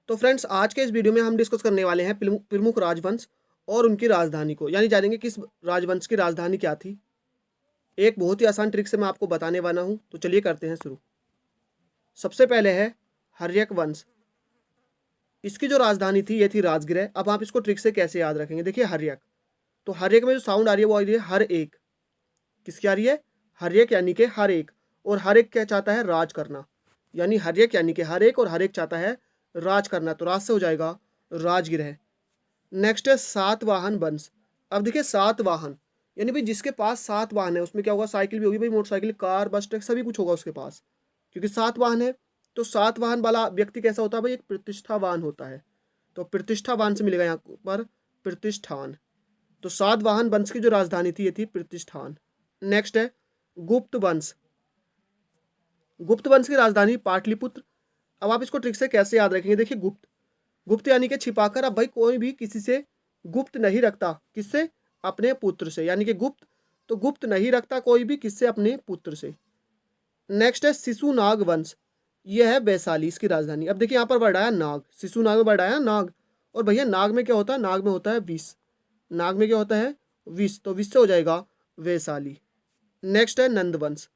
तो फ्रेंड्स आज के इस वीडियो में हम डिस्कस करने वाले हैं प्रमुख राजवंश और उनकी राजधानी को, यानी जानेंगे किस राजवंश की राजधानी क्या थी। एक बहुत ही आसान ट्रिक से मैं आपको बताने वाला हूं, तो चलिए करते हैं शुरू। सबसे पहले है हर्यक वंश। इसकी जो राजधानी थी ये थी राजगृह। अब आप इसको ट्रिक से कैसे याद रखेंगे, देखिए हर्यक, तो हर्यक में जो साउंड आ रही है वो आ रही है हर एक। किसकी आ रही है? हर्यक यानी कि हर एक। और हर एक क्या चाहता है? राज करना। यानी हर्यक यानी कि हर एक, और हर एक चाहता है राज करना, तो राज से हो जाएगा राजगृह। नेक्स्ट है सातवाहन वंश। अब देखिए सातवाहन यानी भाई जिसके पास 7 वाहन है, उसमें क्या होगा? साइकिल भी होगी भाई, मोटरसाइकिल, कार, बस, ट्रक सभी कुछ होगा उसके पास, क्योंकि 7 वाहन है। तो 7 वाहन वाला व्यक्ति कैसा होता है भाई? एक प्रतिष्ठावान होता है। तो प्रतिष्ठावान से मिलेगा यहाँ पर प्रतिष्ठान। तो 7 वाहन वंश की जो राजधानी थी ये थी प्रतिष्ठान। नेक्स्ट है गुप्त वंश। गुप्त वंश की राजधानी पाटलिपुत्र। अब आप इसको ट्रिक से कैसे याद रखेंगे, देखिए गुप्त, गुप्त यानी कि छिपाकर। अब भाई कोई भी किसी से गुप्त नहीं रखता, किससे? अपने पुत्र से, यानी कि गुप्त, तो गुप्त नहीं रखता कोई भी, किससे? अपने पुत्र से। नेक्स्ट है शिशुनाग वंश। यह है वैशाली, इसकी राजधानी। अब देखिए यहाँ पर वर्ड आया नाग, शिशुनाग में वर्ड आया नाग, और भैया नाग में क्या होता है? नाग में होता है विष। नाग में क्या होता है? विष, तो विष से हो जाएगा वैशाली। नेक्स्ट है नंद वंश।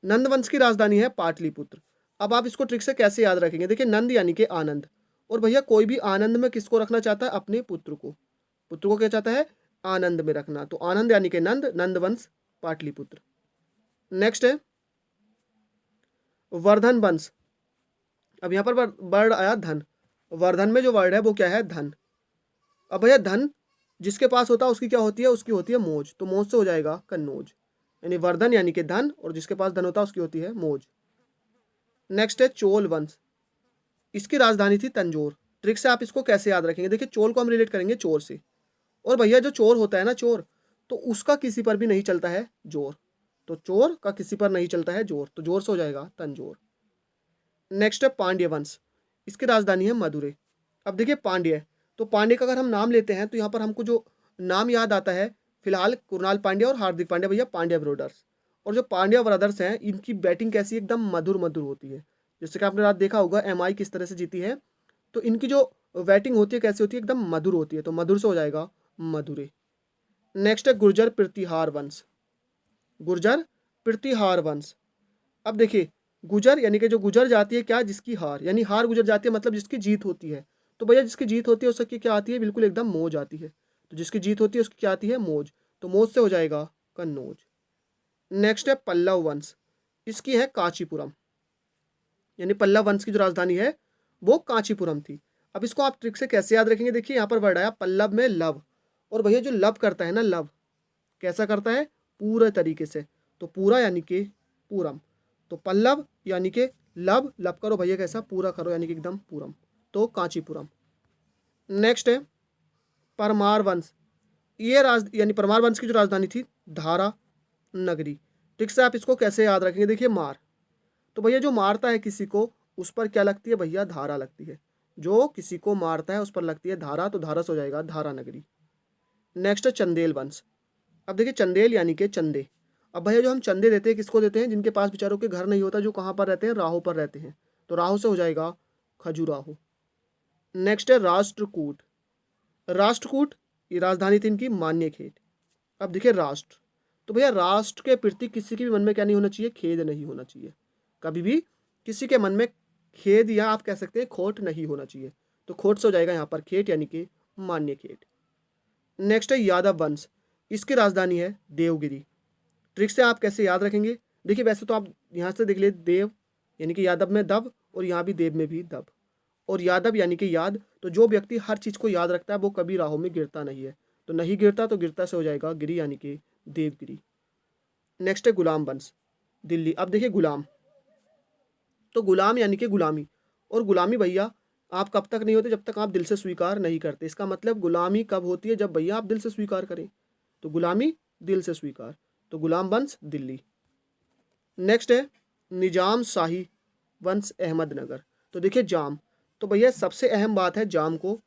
नंद वंश की राजधानी है पाटलिपुत्र। अब आप इसको ट्रिक से कैसे याद रखेंगे, देखिए नंद यानी कि आनंद, और भैया कोई भी आनंद में किसको रखना चाहता है? अपने पुत्र को। पुत्र को क्या चाहता है? आनंद में रखना, तो आनंद यानी कि नंद, नंद वंश पाटलिपुत्र। नेक्स्ट है वर्धन वंश। अब यहाँ पर वर्ड आया धन। वर्धन में जो वर्ड है वो क्या है? धन। अब भैया धन जिसके पास होता है उसकी क्या होती है? उसकी होती है मौज, तो मौज से हो जाएगा कन्नौज। यानी वर्धन यानी कि धन, और जिसके पास धन होता है उसकी होती है मौज। नेक्स्ट है चोल वंश। इसकी राजधानी थी तंजौर। ट्रिक से आप इसको कैसे याद रखेंगे, देखिए चोल को हम रिलेट करेंगे चोर से, और भैया जो चोर होता है ना, चोर, तो उसका किसी पर भी नहीं चलता है जोर, तो चोर का किसी पर नहीं चलता है जोर, तो जोर से हो जाएगा तंजौर। नेक्स्ट है पांड्य वंश। इसकी राजधानी है मदुरै। अब देखिए पांड्य, तो पांड्य का अगर हम नाम लेते हैं तो यहाँ पर हमको जो नाम याद आता है फिलहाल कुणाल पांड्या और हार्दिक पांड्या, भैया पांड्या ब्रदर्स। और जो पांड्या ब्रदर्स हैं इनकी बैटिंग कैसी? एकदम मधुर मधुर होती है। जैसे कि आपने रात देखा होगा एमआई किस तरह से जीती है, तो इनकी जो बैटिंग होती है कैसी होती है? एकदम मधुर होती है, तो मधुर से हो जाएगा मधुरे। नेक्स्ट है गुर्जर प्रतिहार वंश। गुर्जर प्रतिहार वंश। अब देखिए गुजर यानी कि जो गुजर जाती है क्या? जिसकी हार, यानी हार गुजर जाती है मतलब जिसकी जीत होती है। तो भैया जिसकी जीत होती है उसकी क्या आती है? बिल्कुल एकदम मौज आती है। तो जिसकी जीत होती है उसकी क्या आती है? मौज, तो मौज से हो जाएगा कन्नौज। नेक्स्ट है पल्लव वंश। इसकी है कांचीपुरम, यानी पल्लव वंश की जो राजधानी है वो कांचीपुरम थी। अब इसको आप ट्रिक से कैसे याद रखेंगे, देखिए यहाँ पर वर्ड आया पल्लव में लव, और भैया जो लव करता है ना, लव कैसा करता है? पूरे तरीके से, तो पूरा यानी कि पूरम, तो पल्लव यानी कि लव, लव करो भैया कैसा? पूरा करो, यानी कि एकदम पूरम, तो कांचीपुरम। नेक्स्ट है परमार वंश। ये राज यानी परमार वंश की जो राजधानी थी धारा नगरी। ठीक से आप इसको कैसे याद रखेंगे, देखिए मार, तो भैया जो मारता है किसी को उस पर क्या लगती है? भैया धारा लगती है। जो किसी को मारता है उस पर लगती है धारा, तो धारा से हो जाएगा धारा नगरी। नेक्स्ट है चंदेल वंश। अब देखिए चंदेल यानी कि चंदे। अब भैया जो हम चंदे देते हैं किसको देते हैं? जिनके पास बेचारों के घर नहीं होता, जो कहाँ पर रहते हैं? राहों पर रहते हैं, तो राहों से हो जाएगा खजुराहो। नेक्स्ट है राष्ट्रकूट। राष्ट्रकूट ये राजधानी थी इनकी मान्यखेट। अब देखिए राष्ट्र, तो भैया राष्ट्र के प्रति किसी के भी मन में क्या नहीं होना चाहिए? खेद नहीं होना चाहिए। कभी भी किसी के मन में खेद या आप कह सकते हैं खोट नहीं होना चाहिए, तो खोट से हो जाएगा यहाँ पर खेट, यानी कि मान्यखेट। नेक्स्ट है यादव वंश। इसकी राजधानी है देवगिरी। ट्रिक से आप कैसे याद रखेंगे, देखिए वैसे तो आप यहाँ से देख लिए देव यानी कि यादव में दब, और यहाँ भी देव में भी दब, और यादव यानी कि याद, तो जो व्यक्ति हर चीज़ को याद रखता है वो कभी राहों में गिरता नहीं है, तो नहीं गिरता, तो गिरता से हो जाएगा गिरी, यानी कि देवगिरी। नेक्स्ट है गुलाम वंश, दिल्ली। अब देखिए गुलाम, तो गुलाम यानी कि गुलामी, और गुलामी भैया आप कब तक नहीं होते? जब तक आप दिल से स्वीकार नहीं करते। इसका मतलब गुलामी कब होती है? जब भैया आप दिल से स्वीकार करें, तो गुलामी दिल से स्वीकार, तो गुलाम वंश दिल्ली। नेक्स्ट है निजाम शाही वंश अहमदनगर। तो देखिए जाम, तो भैया सबसे अहम बात है जाम को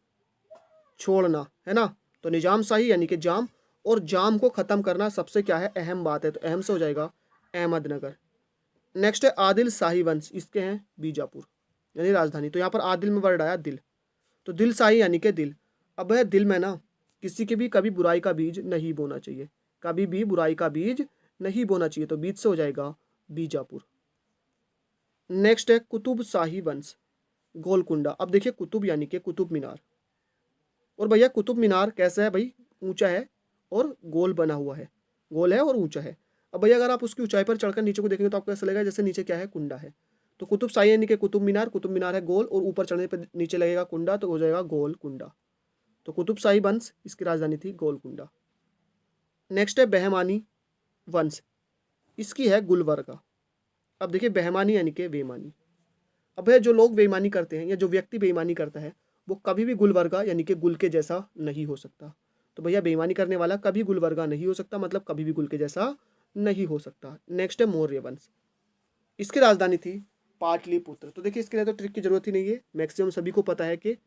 छोड़ना, है ना, तो निजाम शाही यानी कि जाम, और जाम को ख़त्म करना सबसे क्या है? अहम बात है, तो अहम से हो जाएगा अहमदनगर। नेक्स्ट है आदिल शाही वंश। इसके हैं बीजापुर। यानी राजधानी। तो यहाँ पर आदिल में वर्ड आया दिल, तो दिल शाही यानी कि दिल। अब है दिल में ना किसी के भी कभी बुराई का बीज नहीं बोना चाहिए, कभी भी बुराई का बीज नहीं बोना चाहिए, तो बीज से हो जाएगा बीजापुर। नेक्स्ट है कुतुब शाही वंश, गोलकुंडा। अब देखिए कुतुब यानी कि कुतुब मीनार, और भैया कुतुब मीनार कैसा है भाई, ऊंचा है और गोल बना हुआ है, गोल है और ऊंचा है। अब भैया अगर आप उसकी ऊंचाई पर चढ़कर नीचे को देखेंगे तो आपको ऐसा लगेगा जैसे नीचे क्या है, कुंडा है। तो कुतुब शाही यानी कि कुतुब मीनार है गोल, और ऊपर चढ़ने पर नीचे लगेगा कुंडा, तो हो जाएगा गोल कुंडा। तो कुतुब शाही वंश, इसकी राजधानी थी गोलकुंडा। नेक्स्ट है बहमानी वंश, इसकी है गुलबर्गा। अब देखिए बहमानी यानी कि बेईमानी। अब है जो लोग बेईमानी करते हैं या जो व्यक्ति बेईमानी करता है वो कभी भी गुलबर्गा यानी कि गुल के जैसा नहीं हो सकता। तो भैया बेईमानी करने वाला कभी गुलबर्गा नहीं हो सकता, मतलब कभी भी गुल के जैसा नहीं हो सकता। नेक्स्ट है मौर्य वंश, इसकी राजधानी थी पाटलिपुत्र। तो देखिए इसके लिए तो ट्रिक की जरूरत ही नहीं है, मैक्सिमम सभी को पता है कि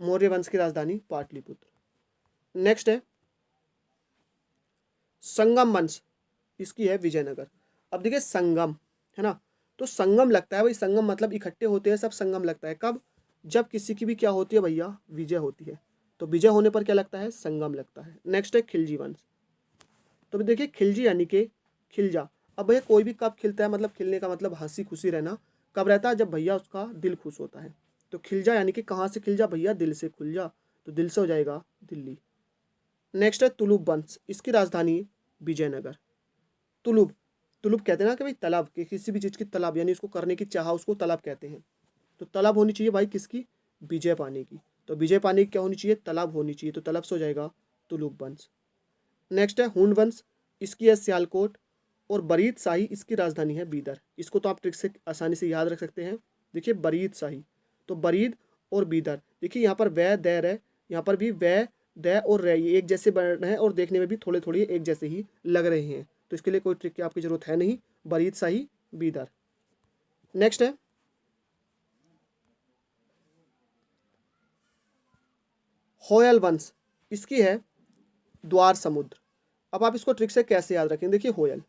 मौर्य वंश की राजधानी पाटलिपुत्र। नेक्स्ट है संगम वंश, इसकी है विजयनगर। अब देखिए संगम है ना, तो संगम लगता है भाई, संगम मतलब इकट्ठे होते हैं सब, संगम लगता है कब, जब किसी की भी क्या होती है भैया, विजय होती है। तो विजय होने पर क्या लगता है, संगम लगता है। नेक्स्ट है खिलजी वंश, तो देखिए खिलजी यानी कि खिलजा। अब भैया कोई भी कब खिलता है, मतलब खिलने का मतलब हंसी खुशी रहना, कब रहता है, जब भैया उसका दिल खुश होता है। तो खिलजा यानी कि कहाँ से खिलजा भैया, दिल से खुल जा, तो दिल से हो जाएगा दिल्ली। नेक्स्ट है तुलुप वंश, इसकी राजधानी विजयनगर। तुलुप, तुलुप कहते हैं ना कि भाई तलब, कि किसी भी चीज़ की तलब यानी उसको करने की चाह, उसको तलब कहते हैं। तो तलब होनी चाहिए भाई किसकी, विजय पाने की। तो विजय पाने की क्या होनी चाहिए, तलब होनी चाहिए, तो तलब से हो जाएगा तुलुप वंश। नेक्स्ट है हुन वंश, इसकी है सियालकोट, और बरीद शाही इसकी राजधानी है बीदर। इसको तो आप ट्रिक से आसानी से याद रख सकते हैं। देखिए बरीद शाही, तो बरीद और बीदर, देखिए यहाँ पर वै दैर है, यहाँ पर भी वै दै और रै, ये एक जैसे वर्ण है और देखने में भी थोड़े थोड़े एक जैसे ही लग रहे हैं। तो इसके लिए कोई ट्रिक की आपकी जरूरत है नहीं, बरीद शाही बीदर। नेक्स्ट है होयल वंश, इसकी है द्वार समुद्र। अब आप इसको ट्रिक से कैसे याद रखेंगे, देखिए होयल,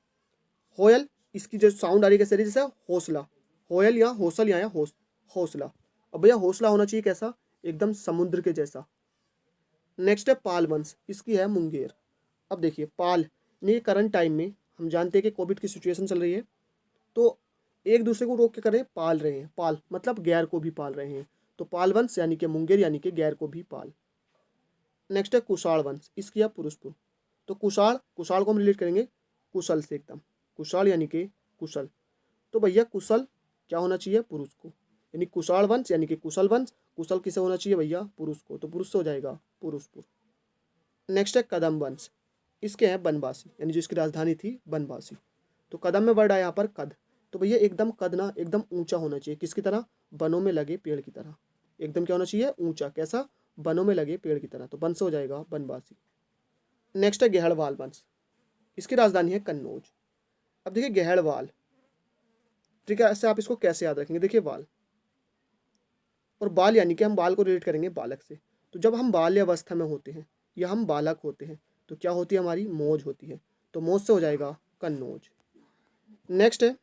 होयल इसकी जो साउंड आ रही है कैसे, जैसे हौसला, होयल या हौसल या हौसला। अब भैया हौसला होना चाहिए कैसा, एकदम समुद्र के जैसा। नेक्स्ट है पाल वंश, इसकी है मुंगेर। अब देखिए पाल, नहीं करंट टाइम में हम जानते हैं कि कोविड की सिचुएशन चल रही है, तो एक दूसरे को रोक के करें, पाल रहे हैं, पाल मतलब गैर को भी पाल रहे हैं। तो पाल वंश यानी कि मुंगेर यानी कि गैर को भी पाल। नेक्स्ट है कुशाण वंश, इसकी है पुरुषपुर। तो कुशाण, कुशाण को हम रिलेट करेंगे कुशल से एकदम, कुशाण यानी कि कुशल। तो भैया कुशल क्या होना चाहिए, पुरुष को, यानी कुशाण वंश यानी कि कुशल वंश, कुशल किसे होना चाहिए भैया, पुरुष को, तो पुरुष से हो जाएगा पुरुषपुर। नेक्स्ट है कदम वंश, इसके हैं बनवासी, यानी जिसकी राजधानी थी बनवासी। तो कदम में वर्ड आया यहाँ पर कद, तो भैया एकदम कद ना एकदम ऊंचा होना चाहिए, किसकी तरह, बनों में लगे पेड़ की तरह, एकदम क्या होना चाहिए, ऊंचा, कैसा, बनों में लगे पेड़ की तरह, तो बन से हो जाएगा बनवासी। नेक्स्ट है गेहड़वाल वंश, इसकी राजधानी है कन्नौज। अब देखिए गेहड़वाल, ठीक है, ऐसे आप इसको कैसे याद रखेंगे, देखिए वाल और बाल यानी कि हम बाल को रिलेट करेंगे बालक से। तो जब हम बाल्य अवस्था में होते हैं या हम बालक होते हैं तो क्या होती है, हमारी मौज होती है, तो मौज से हो जाएगा कन्नौज। नेक्स्ट है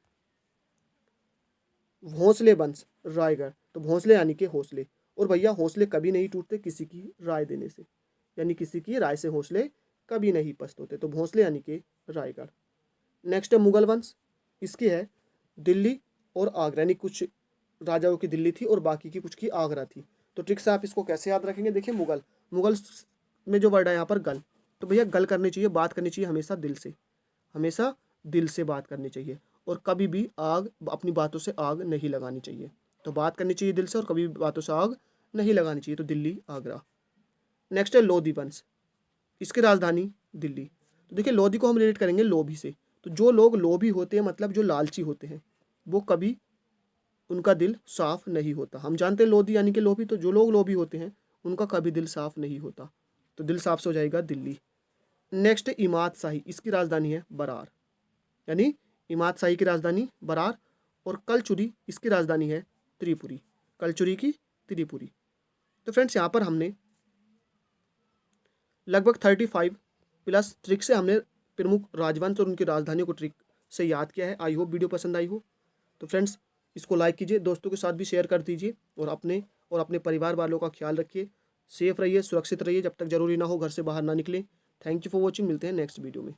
भोंसले वंश, रायगढ़। तो भोंसले यानी कि हौसले, और भैया हौसले कभी नहीं टूटते किसी की राय देने से, यानी किसी की राय से हौसले कभी नहीं पस्त होते, तो भोंसले यानी कि रायगढ़। नेक्स्ट है मुगल वंश, इसकी है दिल्ली और आगरा, यानी कुछ राजाओं की दिल्ली थी और बाकी की कुछ की आगरा थी। तो ट्रिक से आप इसको कैसे याद रखेंगे, देखिए मुगल, मुगल में जो वर्ड है यहाँ पर गल, तो भैया गल करनी चाहिए, बात करनी चाहिए हमेशा दिल से, हमेशा दिल से बात करनी चाहिए, और कभी भी आग, अपनी बातों से आग नहीं लगानी चाहिए। तो बात करनी चाहिए दिल से और कभी भी बातों से आग नहीं लगानी चाहिए, तो दिल्ली आगरा। नेक्स्ट है लोधी वंश, इसकी राजधानी दिल्ली। तो देखिए लोधी को हम रिलेट करेंगे लोभी से, तो जो लोग लोभी होते हैं मतलब जो लालची होते हैं वो कभी उनका दिल साफ नहीं होता। हम जानते हैं लोधी यानी कि लोभी, तो जो लोग लोभी होते हैं उनका कभी दिल साफ नहीं होता, तो दिल साफ से हो जाएगा दिल्ली। नेक्स्ट है इमाद शाही, इसकी राजधानी है बरार, यानी इमाद शाही की राजधानी बरार, और कलचुरी इसकी राजधानी है त्रिपुरी, कलचुरी की त्रिपुरी। तो फ्रेंड्स यहाँ पर हमने लगभग 35 प्लस ट्रिक से हमने प्रमुख राजवंश और उनकी राजधानियों को ट्रिक से याद किया है। आई होप वीडियो पसंद आई हो। तो फ्रेंड्स इसको लाइक कीजिए, दोस्तों के साथ भी शेयर कर दीजिए और अपने परिवार वालों का ख्याल रखिए। सेफ रहिए, सुरक्षित रहिए, जब तक ज़रूरी ना हो घर से बाहर ना निकलें। थैंक यू फॉर वॉचिंग, मिलते हैं नेक्स्ट वीडियो में।